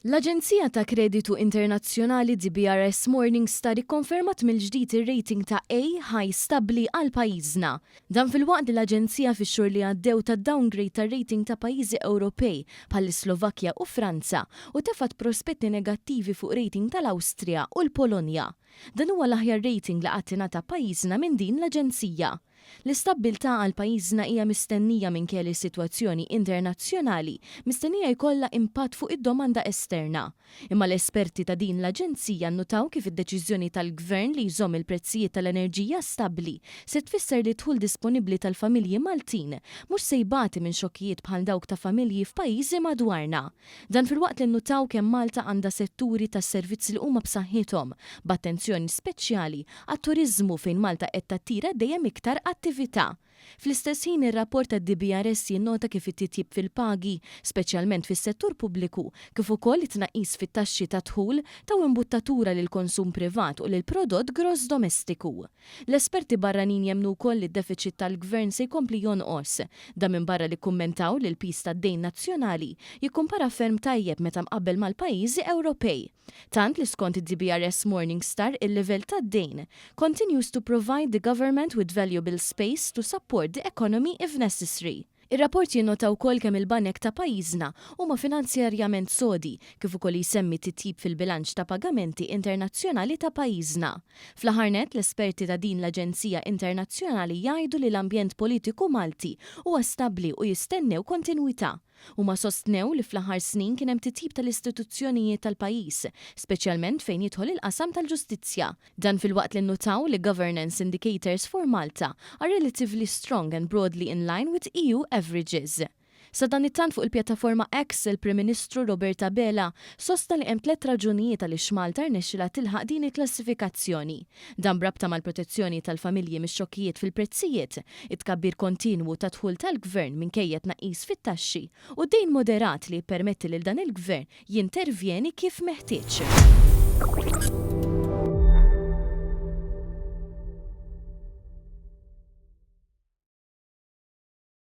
L-Aġenzija ta' Kreditu Internazzjonali DBRS Morningstar ikkonfermat mill-ġdid ir-rating ta' A high stabbli għal pajjiżna. Dan fil-waqt li l-Aġenzija fix-xhur li għaddew ta' downgrade tar-rating ta' pajjiżi Ewropej bħall-Slovakkja u Franza u tefat prospetti negattivi fuq rating tal-Awstrija u l-Polonja. Dan huwa l-aħjar rating li qatt ingħata pajjiżna minn din l-Aġenzija. L-istabbiltà għal pajjiżna hija mistennija minkejja li s-sitwazzjoni internazzjonali mistennija jkollha impatt fuq id-domanda esterna. Imma l-esperti ta' din l-Aġenzija nnutaw kif id-deċiżjoni tal-Gvern li jżomm il-prezzijiet tal-enerġija stabbli se tfisser li dħul disponibbli tal-familji Maltin mhux se jbati minn xokkijiet bħal dawk ta' familji f'pajjiżi madwarna. Dan filwaqt li nnutaw kemm Malta għandha setturi tas-servizzi li huma b'saħħithom b'attenzjoni speċjali għat-turiżmu fejn Malta qed tattira dejjem iktar attività. Fl-istess ħin ir-rapport tad-DBRS jinnota kif it-titjib fil-pagi, speċjalment fis-settur pubbliku, kif ukoll it-tnaqqis fit-taxxi ta' dħul taw imbuttatura lil konsum privat u lil prodott gross domestiku. L-esperti barranin jemmnu wkoll li d-deficit tal-Gvern se jkompli jonqos, da minn barra li kummentaw li l-pis tad-dejn nazzjonali jikkumpara ferm tajjeb meta mqabbel mal-pajjiżi Ewropej. Tant li skont id-DBRS Morningstar il-livell tad-dejn continues to provide the government with valuable space to support the economy if necessary. Ir-rapport jinnota wkoll kemm il-banek ta' pajjiżna huma finanzjarjament sodi kif ukoll jsemmi titjib fil-bilanċ ta' pagamenti internazzjonali ta' pajjiżna. Fl-aħħar nett l-esperti ta' din l-Aġenzija Internazzjonali jgħidu li l-ambjent politiku Malti huwa stabbli u jistennew kontinwità. Huma sostnew li fl-aħħar snin kien hemm titjib tal-istituzzjonijiet tal-pajjiż, speċjalment fejn jidħol il-qasam tal-ġustizzja. Dan fil-waqt li nnutaw li governance indicators for Malta are relatively strong and broadly in line with EU averages. Sa dan it-tant fuq il-pjattaforma X il-Prim Ministru Roberta Bela sosta li hemm 3 raġunijiet għaliex Malta rnexxilha tilħaq din il-klassifikazzjoni. Dan brabta mal-protezzjoni tal-familji mix-xokkijiet fil-prezzijiet, it-tkabbir kontinwu ta' dħul tal-Gvern minkejja tnaqqis fit-taxxi u dejn moderat li jippermetti lil dan il-Gvern jintervjeni kif meħtieġ.